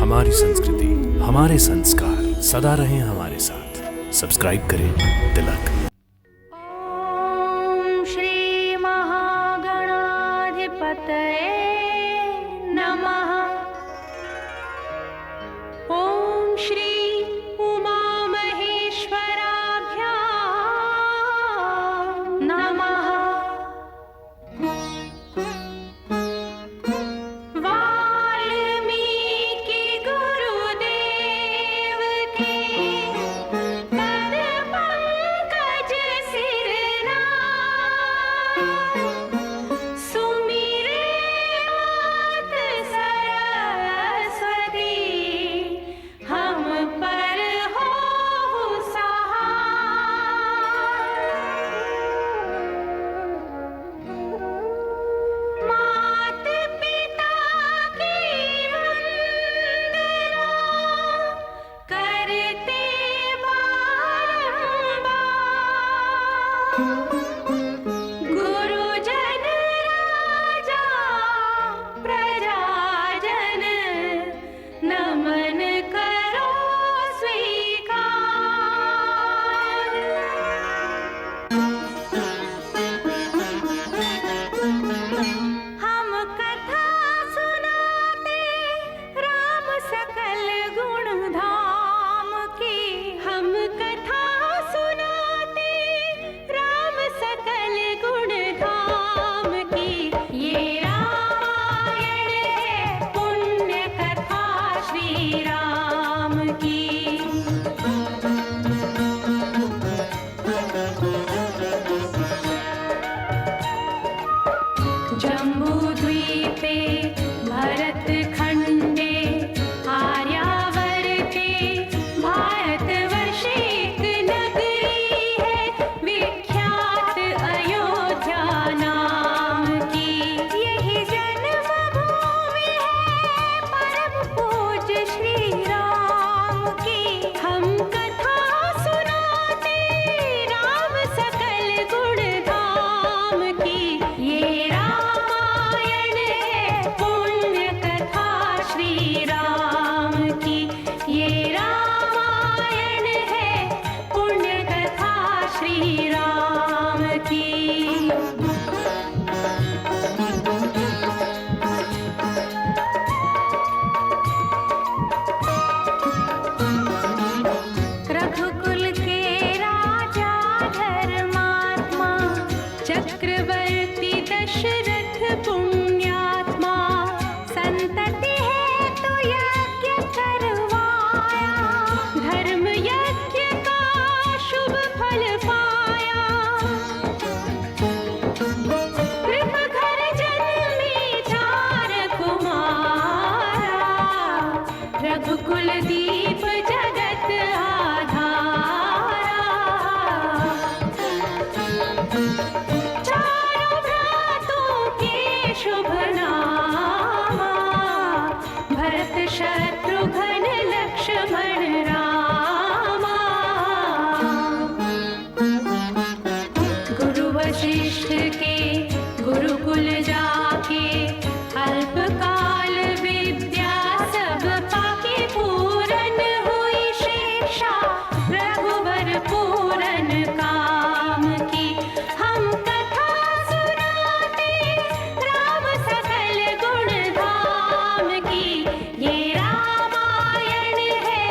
हमारी संस्कृति, हमारे संस्कार सदा रहें हमारे साथ। सब्सक्राइब करें तिलक। ओम श्री महागणाधिपतये नमः। ओम श्री उमा महेश्वराभ्यां नमः। वाल्मीकि गुरुदेव के पद पंकज सिरनाथ, सुमिरे मात सरस्वती, हम पर हो सहाय। मात पिता की वंदना करते बारंबार, गुरुजन राजा प्रजाजन, नमन करो स्वीकार। हम कथा सुनाते राम सकल गुण धाम की। हम कथा सुनाते राम सकल गुण धाम की। ये रामायण है पुण्य कथा श्री राम की। जम्बूद्वीपे भरतखण्डे आर्यावर्ते भारतवर्षे एक नगरी है विख्यात अयोध्या नाम की। यही जन्मभूमि है परम पूज्य श्री राम की। हम कथा सुनाते राम सकल गुण धाम की। ये रामायण है पुण्य कथा श्री राम की। ये रामायण है पुण्य कथा श्री राम की। रघुकुल के राजा धर्मात्मा, चक्रवर्ती दशरथ पुण्यात्मा, संतति हेतु यज्ञ करवाया, धर्म यज्ञ का शुभ फल पाया। कृप घर जन्मी चार कुमारा, रघुकुल दीप जगत आधारा। चारों भ्रातों के शुभ नामा, भरत शत्रुघ्न लक्ष्मण रामा। गुरु वशिष्ठ के गुरुकुल जाके, अल्पकाल विद्या सब पाके, पूरन हुई शिक्षा रघुवर पूरन काम की। हम कथा सुनाते राम सकल गुण धाम की। ये रामायण है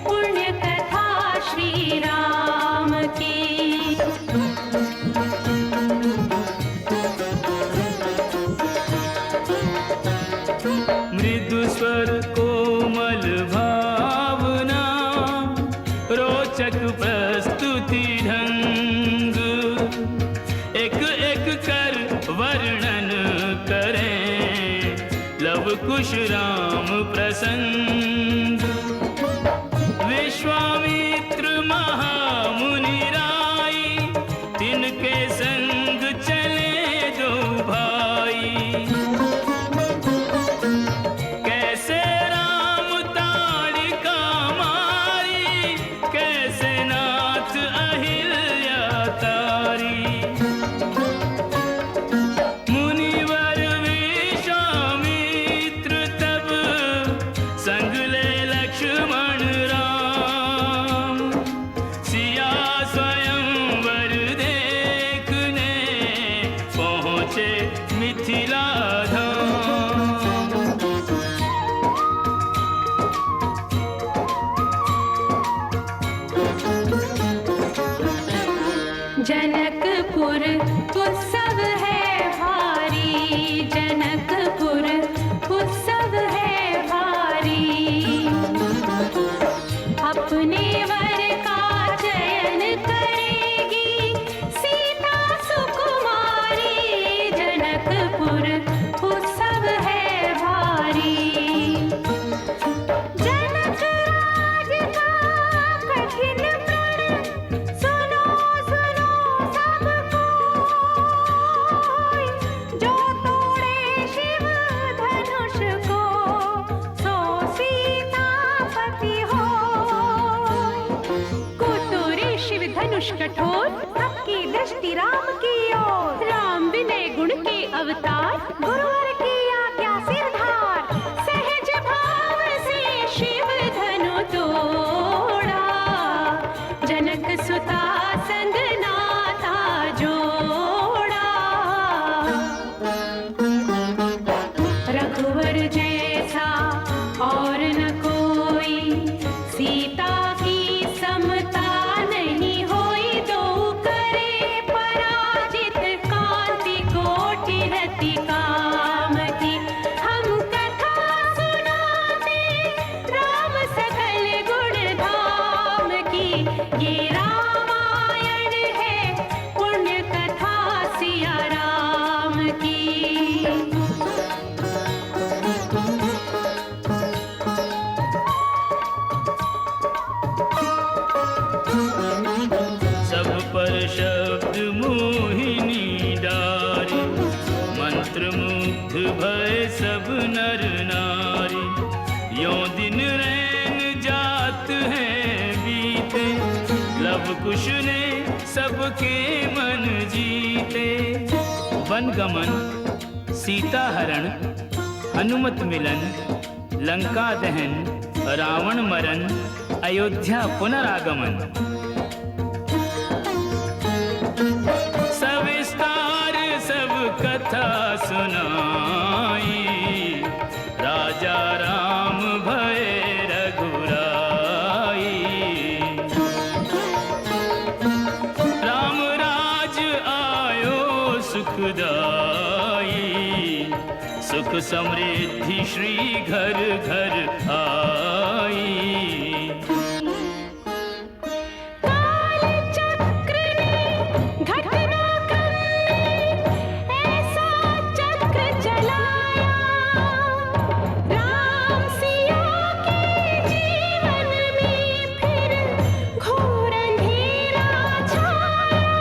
पुण्य कथा श्री राम की। मृदु स्वर कोमल भावना, रोचक प्रस्तुति ढंग, एक एक कर वर्णन करें लव कुश राम प्रसंग। विश्वामित्र महामुनि राई, तिनके संग चले दो भाई। कैसे राम ताड़िका मारी, कैसे नाथ अहिल्या तारी। मुनिवर विश्वामित्र तब संग लक्ष्मण राम। सिया स्वयंवर देखने पहुँचे मिथिला धाम। जनकपुर उत्सव है भारी, जनकपुर उत्सव है भारी। अपने वर का चयन करेगी सीता सुकुमारी, जनकपुर उत्सव है भारी। जनक राज का कठिन प्रण सुनो सुनो सब कोई, जो तोड़े शिव धनुष को सो सीतापति होय। कुतुरी शिव धनुष कठोर, सबकी दृष्टि राम की ओर। राम विनय गुण के अवतार, गुरुवर की आज्ञा सिरधार। सहज भाव से शिव धनु तोड़ा, जनक सुता संग नाता जोड़ा। रघुवर जैसा और न कोई, सीता की समता नहीं होई। दो करे पराजित, कांति कोटि रति काम की। हम कथा सुनाते राम सकल गुण धाम की। ये रामायण है पुण्य कथा सिया राम की। सब पर शब्द मोहिनी डारी, मंत्र मुग्ध भय सब नर नारी। यों दिन रैन जात हैं बीते, लव कुश ने सबके मन जीते। वन गमन, सीता हरण, हनुमत मिलन, लंका दहन, रावण मरण, अयोध्या पुनरागमन। सविस्तार सब कथा सुनाई, राजा राम भय रघुराई। राम राज आयो सुखदाई, सुख समृद्धि श्री घर घर आई। काल चक्र ने घटना करने ऐसा चक्र चलाया, राम सिया के जीवन में फिर घोर अंधेरा छाया।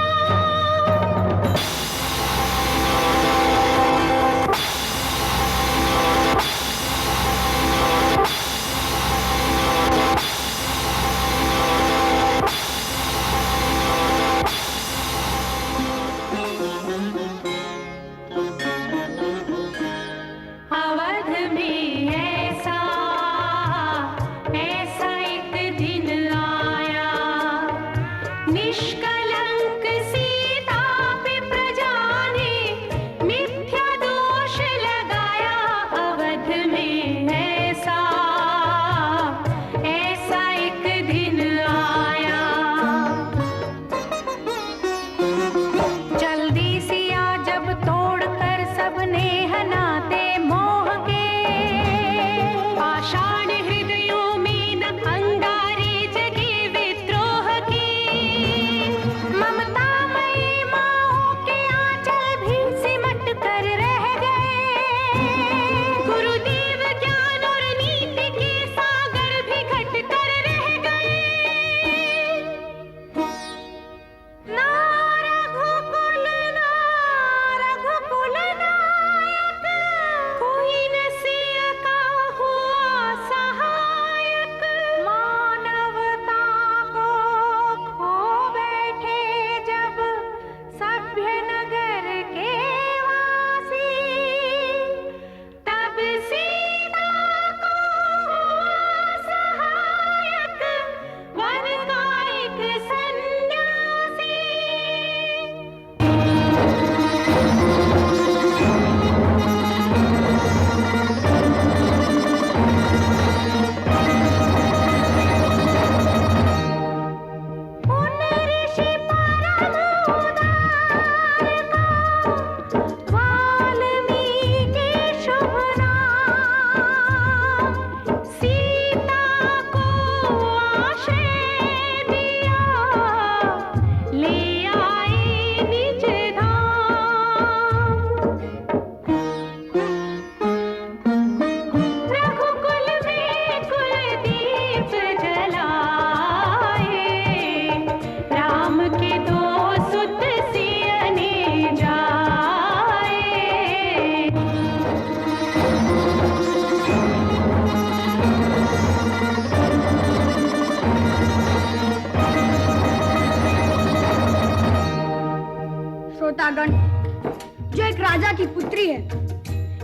स्त्री है,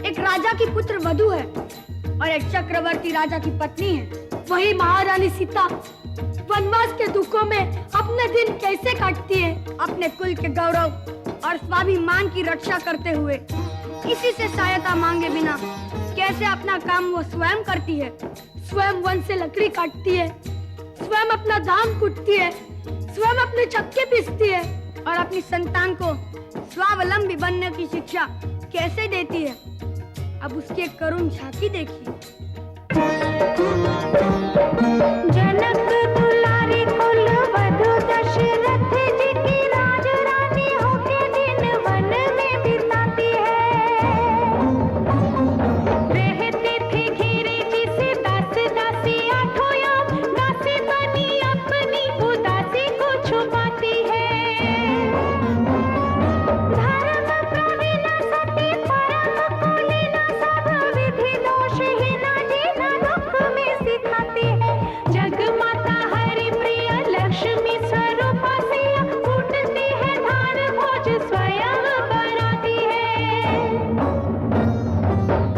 एक राजा की पुत्र वधू है और एक चक्रवर्ती राजा की पत्नी है। वही महारानी सीता वनवास के दुखों में अपने दिन कैसे काटती है, अपने कुल के गौरव और स्वाभिमान की रक्षा करते हुए, किसी से सहायता मांगे बिना कैसे अपना काम वो स्वयं करती है। स्वयं वन से लकड़ी काटती है, स्वयं अपना धान कूटती है, स्वयं अपने चक्के पीसती है और अपनी संतान को स्वावलंबी बनने की शिक्षा कैसे देती है। अब उसकी एक करुण झांकी देखिए। जनक दुलारी कुल वधु दशरथ जी की राज रानी होके दिन वन में बिताती है। रहती थी घिरी जिसे दास दासी आठों याम, दासी बनी अपनी उदासी को छुपाती है। धर्म प्रवीण सती परम कुलीन सब विधि दोषहीन जीना दुख में सिखाती है। जगमाता हरि प्रिय लक्ष्मी स्वरूपा सिया फूटती है धार भोज स्वयं बनाती है।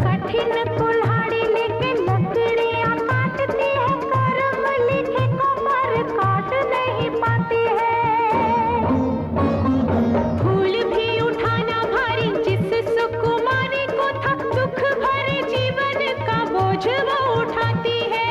कठिन कुल्हाड़ी लेके लकड़ियां काटती है, कर्म लिखे को पर काट नहीं पाती है। फूल भी उठाना भारी जिस सुकुमारी को था, दुख भरे जीवन का बोझ वो उठाती है।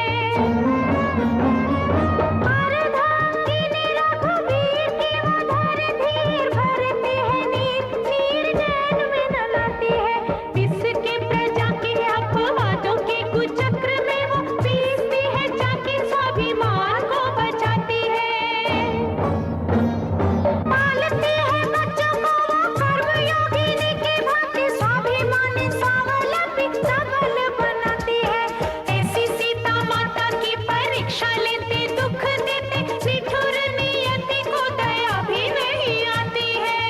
अर्धांगिनी रघुवीर की वो धर धीर भरती है नीर, नीर नैन में न लाती है। विष के प्रजा के अपवादों के कुचक्र में वो पीसती है, जाके स्वाभिमान को बचाती है। पालती है बच्चों को वो कर्मयोगिनी की भांति, स्वाभिमानी स्वावलंबी सबल बनाती है। ऐसी सीता माता की परीक्षा लेते, दुख देते, निठुर नियति को दया भी नहीं आती है।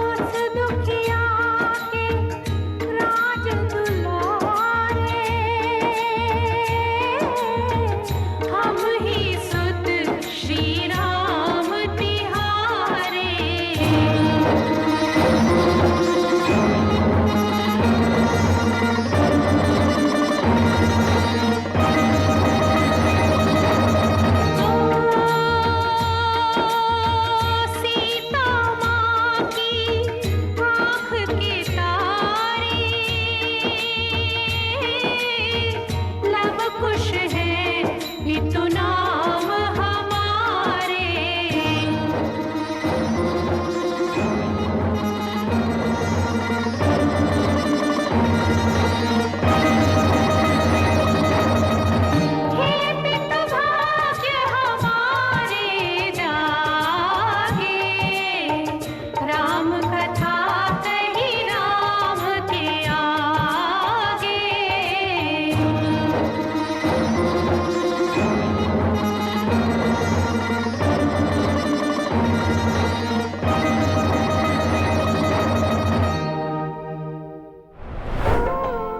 उस दुखिया के राज दुलारे, हम ही सुत श्री राम तिहारे। सीता माँ की आँख के तारे, लव कुश है पितु नाम हमारे। हे पितु भाग्य हमारे जागे, राम कथा कही राम के आगे।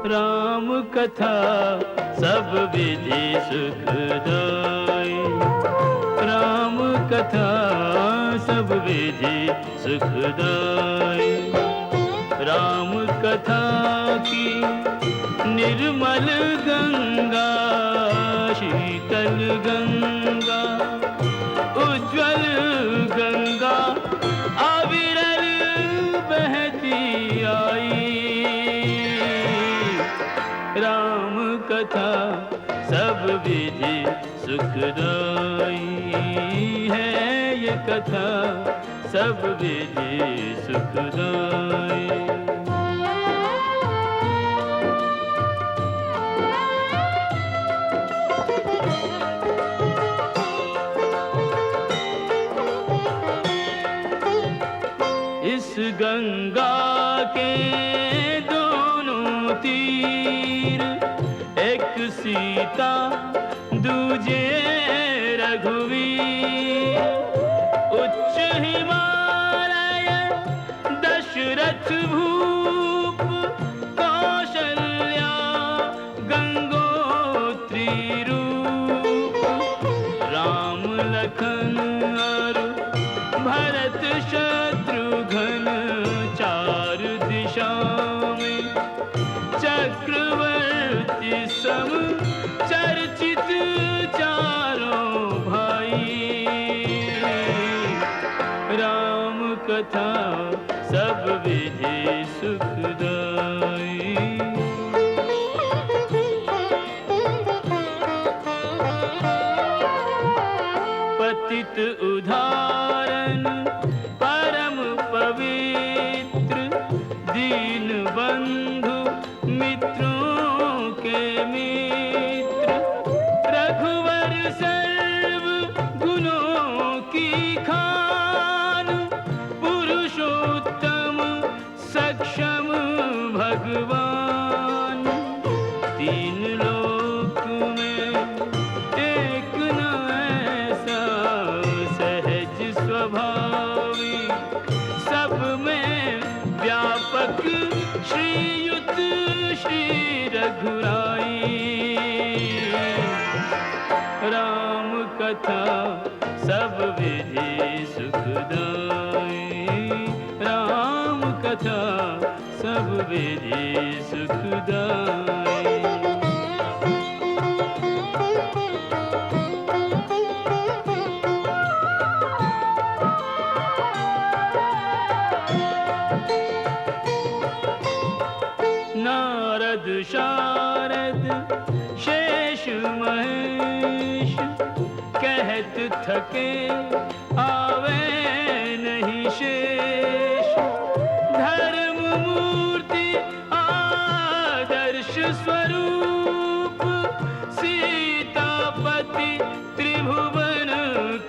राम कथा सब विधि सुखदाई, राम कथा सब विधि सुखदाई। राम कथा की निर्मल गंगा, शीतल गंगा, उज्ज्वल गंगा अविरल बहती आई। राम कथा सब विधि सुखदाई है, ये कथा सब विधि सुखदाई। इस गंगा के दोनों तीर, एक सीता दूजे रघुवीर। उच्च हिमालय दशरथ भूप, कौशल्या गंगोत्री रूप। राम लखन और परम चर्चित चारों भाई। राम कथा सब विधि सुखदाई। पतित उदाहरण परम पवित्र, दीन बंधु मित्रों के मित्र। रघुवर सर्व गुणों की खान, पुरुषोत्तम सक्षम भगवान। तीन लोक में एक न ऐसा सहज स्वभावी, सब में व्यापक श्रीयुत श्री रघुराई। राम कथा सब विधि सुखदाई। राम कथा सब विधि सुखदाई। नारद शारद शेष महेश, कहत थके आवे नहीं शेष। धर्म मूर्ति आदर्श स्वरूप, सीतापति त्रिभुवन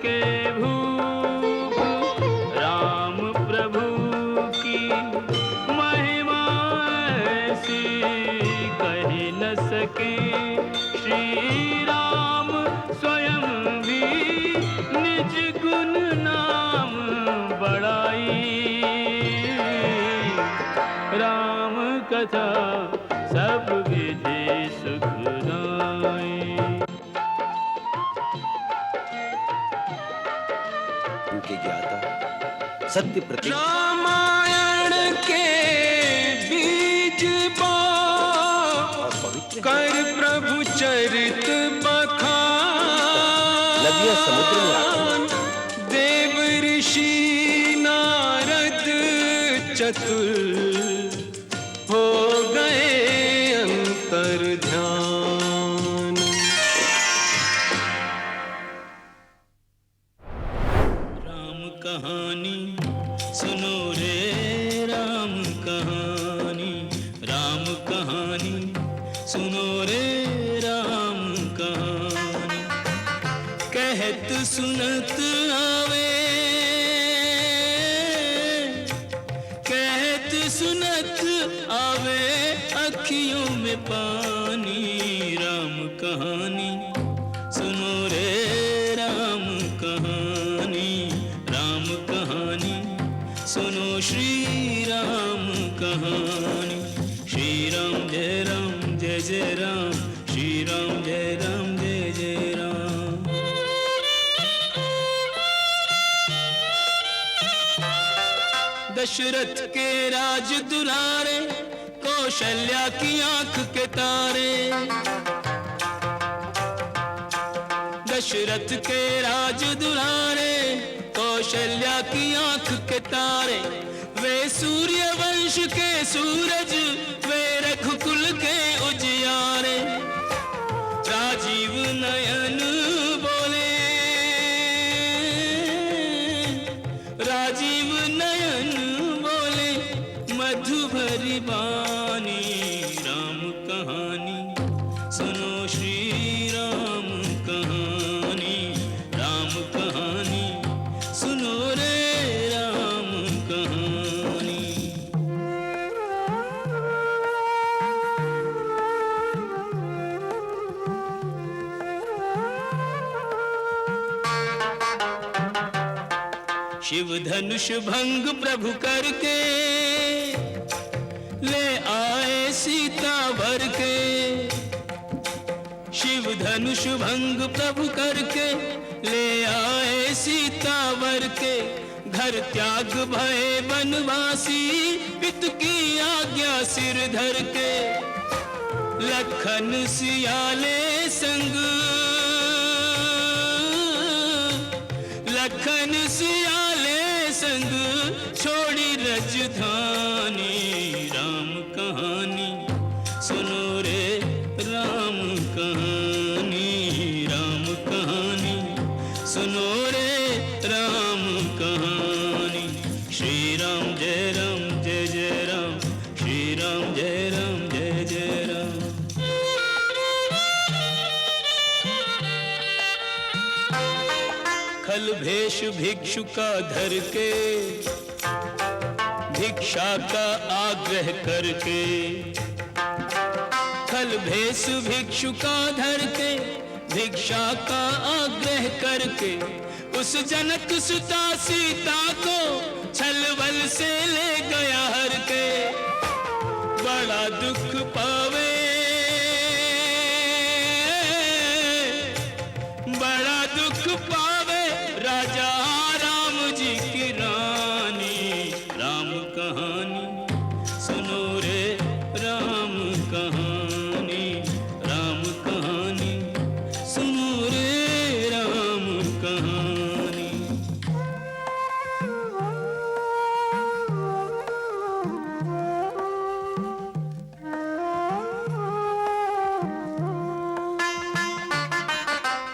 के भूप। राम प्रभु की महिमा ऐसी कही न सके। श्री राम स्वयं भी निज गुण नाम बढ़ाई। राम कथा सब विधि सुखदाई। उनके ज्ञाता सत्य प्रतीक रामायण के बीज बो और पवित्र कर प्रभु चरित नदियां समुद्र में बखान। देव ऋषि नारद चतुर हो गए अंतर ध्यान। राम कहानी सुनो रे राम कहानी। राम कहानी सुनो रे राम कहानी। कहत सुनत आवे, कहत सुनत आवे अखियों में पानी। राम कहानी सुनो रे राम कहानी। राम कहानी सुनो श्री राम कहानी। श्री राम जय जय राम। श्री राम जय जय राम। दशरथ के राज दुलारे, कौशल्या की आंख के तारे। दशरथ के राज दुलारे, कौशल्या की आंख के तारे। वे सूर्य वंश के सूरज, वे रघुकुल के उजियारे। राजीव नयन बोले, राजीव नयन बोले, मधु भरी बानी। राम कहानी सुनो श्री राम कहानी। राम कहानी सुनो रे राम कहानी। शिव धनुष भंग प्रभु करके, ले आए सीता वर के। शिव धनुष भंग प्रभु करके, ले आए सीता वर के। घर त्याग भय बनवासी, पित की आज्ञा सिर धर के। लखन सियाले संग, लखन सियाले संग छोड़ी रजधानी। राम कहानी सुनो रे राम कहानी, राम कहानी सुनो रे राम कहानी। श्री राम जय जय राम, श्री राम जय जय राम। खल भेष भिक्षु का धर के, भिक्षा का आग्रह करके, खल भेष भिक्षु का धर के, भिक्षा का आग्रह करके, उस जनक सुता सीता को छलबल से ले गया हर के। बड़ा दुख पावे, बड़ा दुख पावे राजा राम जी की रानी। राम कहानी सुनो रे राम कहानी, राम कहानी सुनो रे राम कहानी।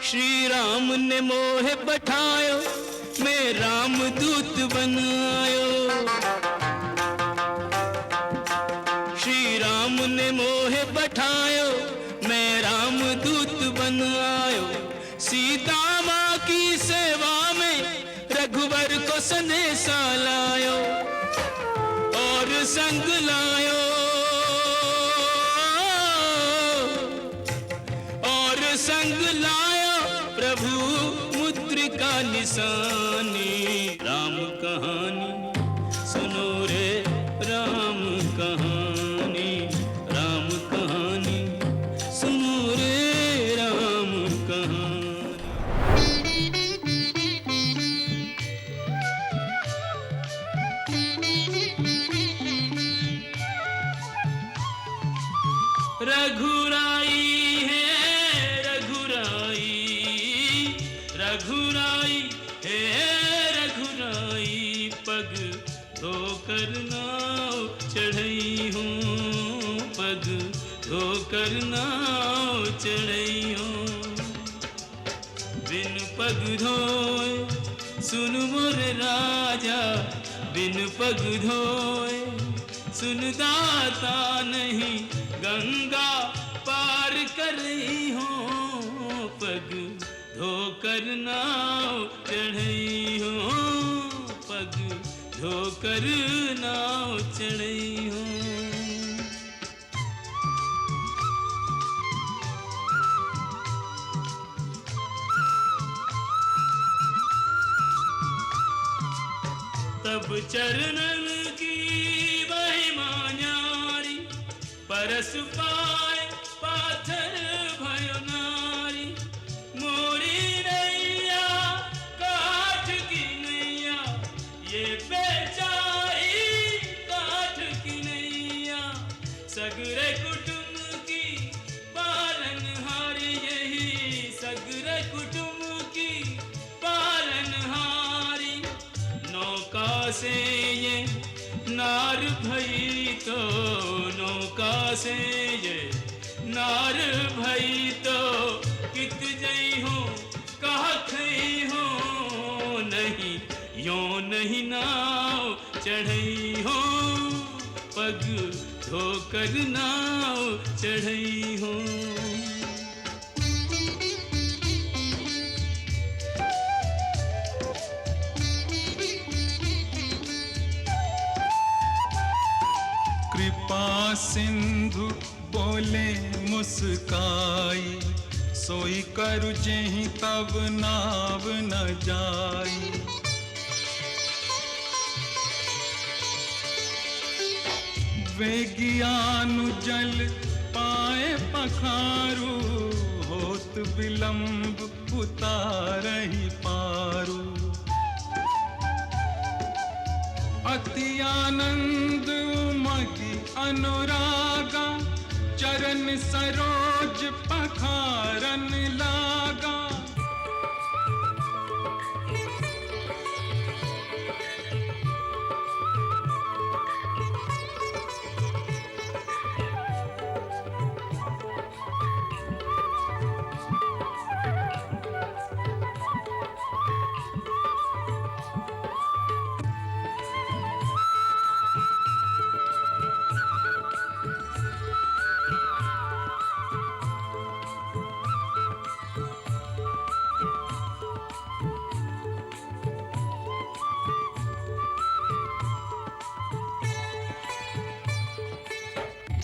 श्री राम ने मोह पठायो, मैं राम दूत बनायो। श्री राम ने मोह पठायो, मैं राम दूत बनायो। सीता माँ की सेवा में रघुवर को संदेशा लायो, और संग लायो, और संग लायो प्रभु मुद्रिका निशानी। राम कहानी सुनो रे राम कहानी, राम कहानी सुनो रे राम कहानी। रघुराई है रघुराई, रघुराई है रघुराई, पग धोकर नाव चढ़ई हूँ, पग धोकर नाव चढ़ई हूँ। बिन पग धोए सुन मोर राजा, बिन पग धोए सुन दाता नहीं, गंगा पार कर रही हूँ। पग धोकर नाव चढ़ई हूँ, पग धोकर नाव चढ़ई हूँ। तब चरणन की महिमा न्यारी, परस पाए पाथर भयो नारी। मोरी नैया काठ की नैया, ये बेचारी काठ की नैया। सगरे कुटुंब की पालनहारी, यही सगरे कुटुंब की पालनहारी। नौका से ये नार भई तो, नौका से ये नार भई तो, कित जई हो कहा खई हो नहीं, यो नहीं नाव चढ़ई हो, पग धोकर नाव चढ़ई हो। कृपा सिंधु बोले मुस्काई, सोई करु जेहि तब नाव न जाई। वे ज्ञानु जल पाए पखारू, होत विलंब उतारहि पारू। अति आनंद उमगी अनुरागा, चरण सरोज पखारन लागा।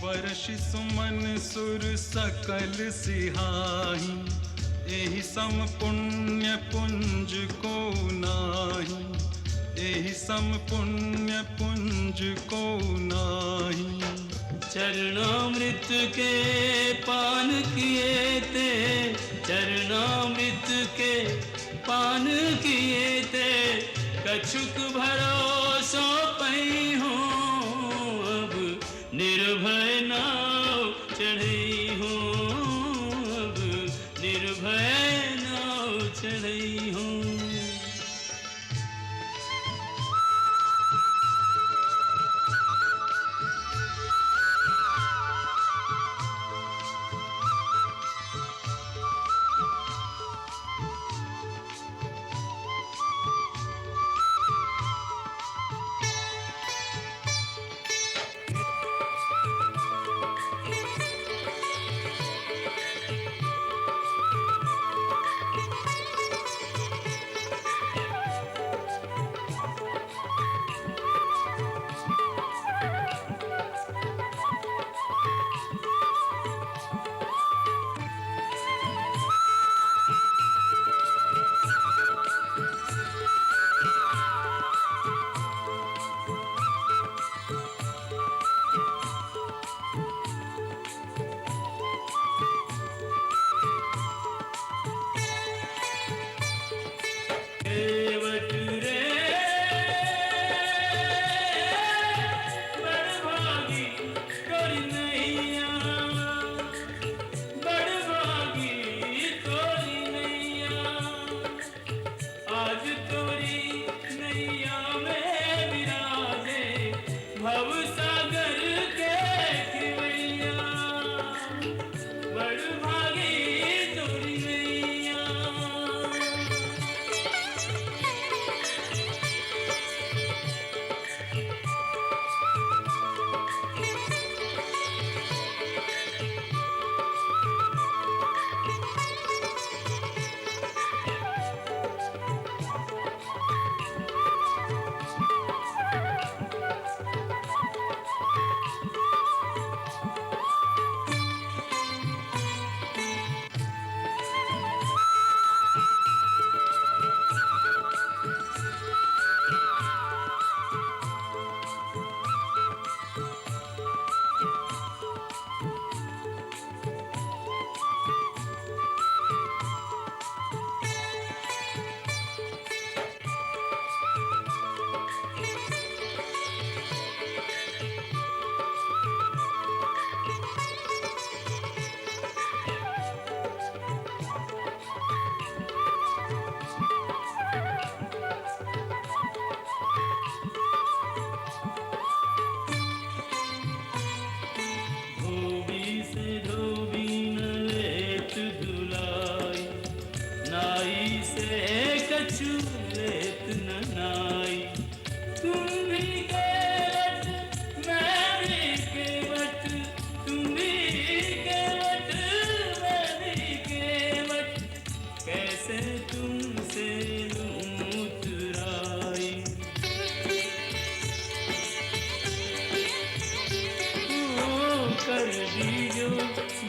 वर्षि सुमन सुर सकल सिहाही, एहि सम पुण्य पुंज को नाही, एहि सम पुण्य पुंज को नाही। चरणामृत के पान किए थे, चरणामृत के पान किए थे, कछुक भरोसा पई हूँ, अब निर्भय नाव चढ़ई हूँ, अब निर्भय नाव चढ़ई हूँ।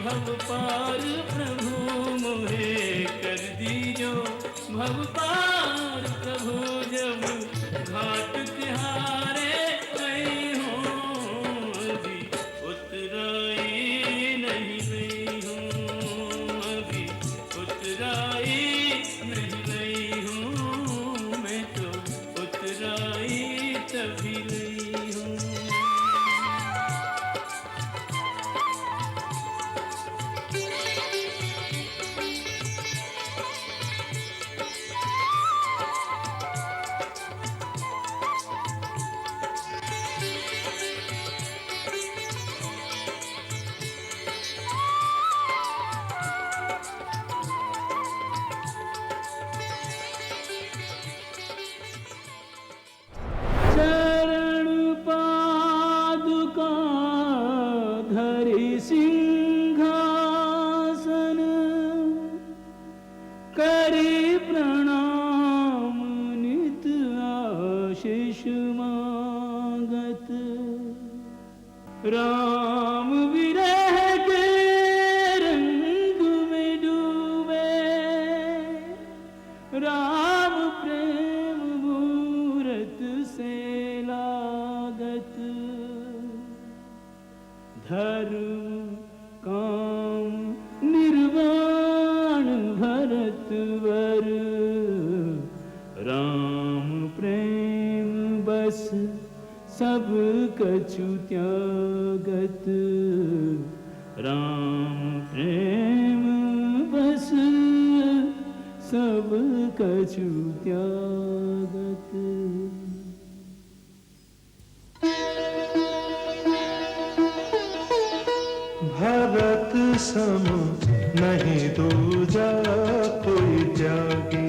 भव पार प्रभु मोहे कर दीजो भव पार प्रभु जब घाट तिहारे गई हूँ अभी उतराई नहीं गई हूँ अभी उतराई नहीं गई हूँ मैं तो उतराई तभी गई हूँ। धरि सिंहासन करी प्रणाम नित आशीष मांगत। राम विरह के रंग में डूबे राम प्रेम मूरत से लागत। धर्म काम निर्वाण भरत वर राम प्रेम बस सब कछु त्यागत। राम प्रेम बस सब कछु त्यागत। भरत सम नहीं दूजा कोई त्यागी।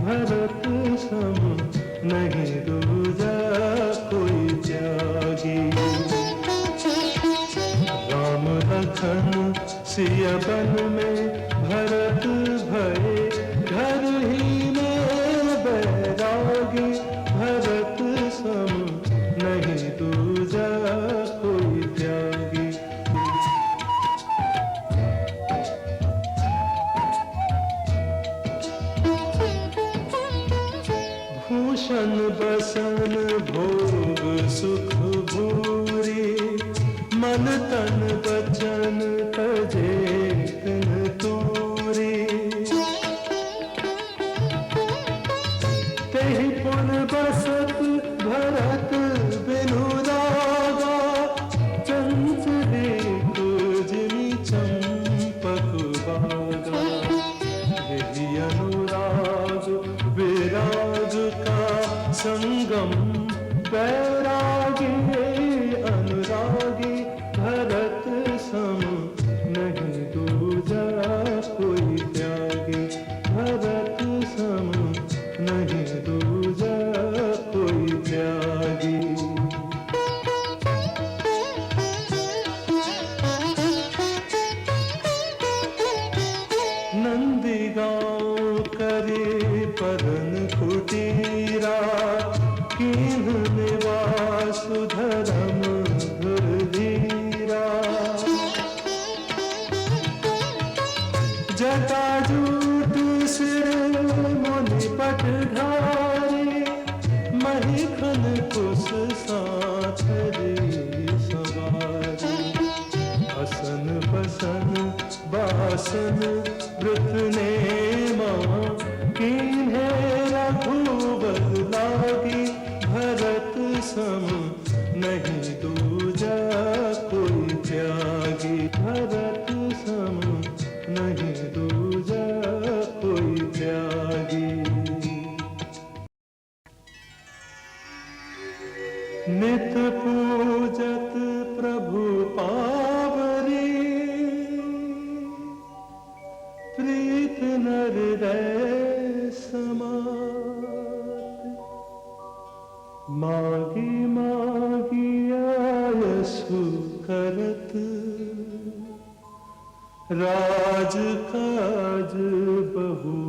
भरत सम नहीं दूजा कोई त्यागी। राम लखन सिया बन में भरत भये घर ही में बैरागी। भरत सम नहीं दूजा कोई त्यागी। भूषण बसन भोग सुख भूरी मन तन बचन तजे तन तूरी। तेहि पुन बसत भरत बिनु रागा चंचले जिमि चंपक बागा। यही अनुराग विराग का संगम बैरागी अनुरागी। भरत सम नहीं दूजा कोई त्यागी। भरत सम नहीं दूजा कोई त्यागी। नंदी गाँव करे परन कुटीरा कीन निवास धर्म धुरधीरा। जटाजूट सिर मुनि पट ढारी महिखन कुश साथ रे सवारी। असन बसन बासन वृत नेमा कीन्हे रघुवर लागी। भरत सम नहीं दूजा कोई त्यागी। भरत सम नहीं दूजा कोई त्यागी। नित पूजत प्रभु पावरी प्रीत नर रै समात। मागी मागी आयसु करत राज काज बहु